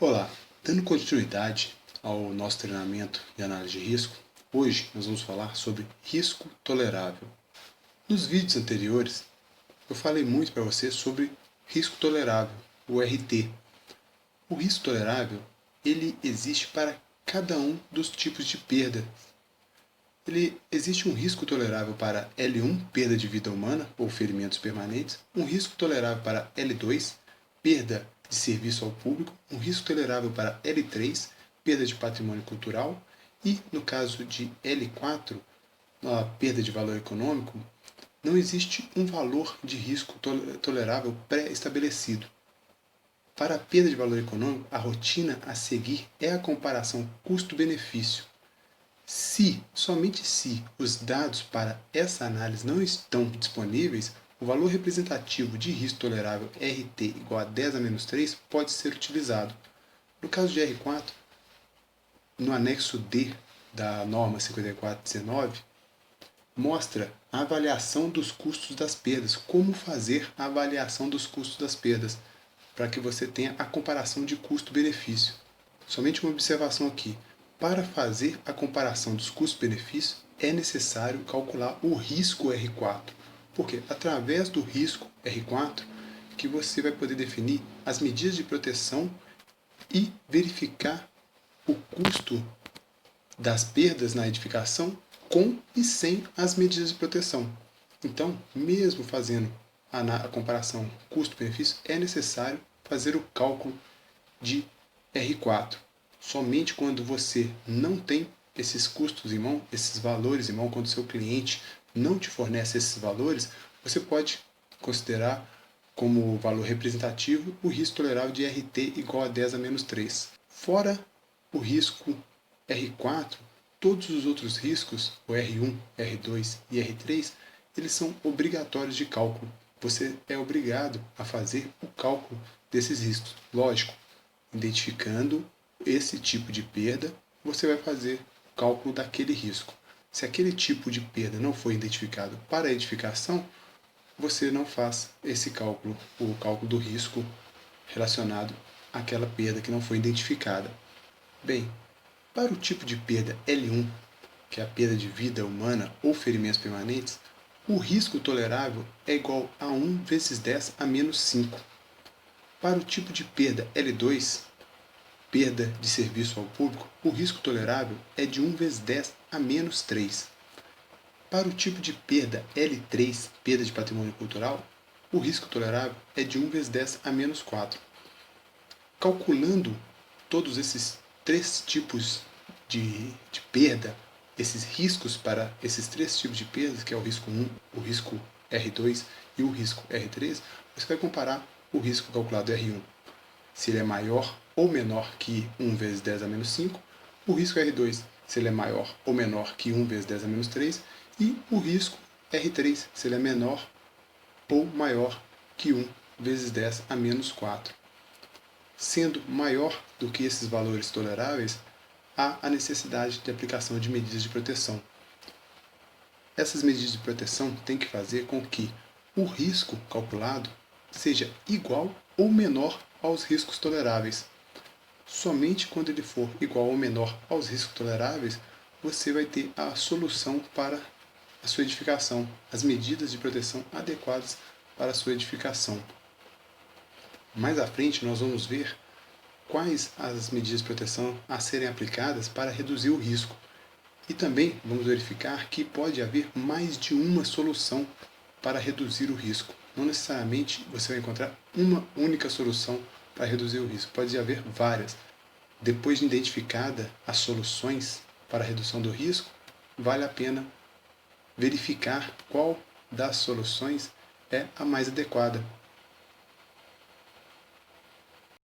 Olá, dando continuidade ao nosso treinamento de análise de risco, hoje nós vamos falar sobre risco tolerável. Nos vídeos anteriores, eu falei muito para você sobre risco tolerável, o RT. O risco tolerável, ele existe para cada um dos tipos de perda. Existe um risco tolerável para L1, perda de vida humana ou ferimentos permanentes, um risco tolerável para L2, perda de serviço ao público, um risco tolerável para L3, perda de patrimônio cultural, e no caso de L4, a perda de valor econômico, não existe um valor de risco tolerável pré-estabelecido. Para a perda de valor econômico, a rotina a seguir é a comparação custo-benefício. Somente se, os dados para essa análise não estão disponíveis, o valor representativo de risco tolerável RT igual a 10 a menos 3 pode ser utilizado. No caso de R4, no anexo D da norma 5419, mostra a avaliação dos custos das perdas, como fazer a avaliação dos custos das perdas, para que você tenha a comparação de custo-benefício. Somente uma observação aqui. Para fazer a comparação dos custos-benefícios, é necessário calcular o risco R4, porque através do risco R4 que você vai poder definir as medidas de proteção e verificar o custo das perdas na edificação com e sem as medidas de proteção. Então, mesmo fazendo a comparação custo-benefício, é necessário fazer o cálculo de R4. Somente quando você não tem esses custos em mão, esses valores em mão, quando o seu cliente não te fornece esses valores, você pode considerar como valor representativo o risco tolerável de RT igual a 10 a menos 3. Fora o risco R4, todos os outros riscos, o R1, R2 e R3, eles são obrigatórios de cálculo. Você é obrigado a fazer o cálculo desses riscos. Lógico, identificando esse tipo de perda, você vai fazer o cálculo daquele risco. Se aquele tipo de perda não foi identificado para a edificação, você não faz esse cálculo, o cálculo do risco relacionado àquela perda que não foi identificada. Bem, para o tipo de perda L1, que é a perda de vida humana ou ferimentos permanentes, o risco tolerável é igual a 1 vezes 10 a menos 5. Para o tipo de perda L2, perda de serviço ao público, o risco tolerável é de 1 vezes 10 a menos 3. Para o tipo de perda L3, perda de patrimônio cultural, o risco tolerável é de 1 vezes 10 a menos 4. Calculando todos esses três tipos de perda, esses riscos para esses três tipos de perdas, que é o risco 1, o risco R2 e o risco R3, você vai comparar o risco calculado R1, se ele é maior ou menor que 1 vezes 10 a menos 5, o risco R2, se ele é maior ou menor que 1 vezes 10 a menos 3, e o risco R3, se ele é menor ou maior que 1 vezes 10 a menos 4. Sendo maior do que esses valores toleráveis, há a necessidade de aplicação de medidas de proteção. Essas medidas de proteção têm que fazer com que o risco calculado seja igual ou menor aos riscos toleráveis. Somente quando ele for igual ou menor aos riscos toleráveis, você vai ter a solução para a sua edificação, as medidas de proteção adequadas para a sua edificação. Mais à frente, nós vamos ver quais as medidas de proteção a serem aplicadas para reduzir o risco. E também vamos verificar que pode haver mais de uma solução para reduzir o risco. Não necessariamente você vai encontrar uma única solução para reduzir o risco. Pode haver várias. Depois de identificada as soluções para a redução do risco, vale a pena verificar qual das soluções é a mais adequada.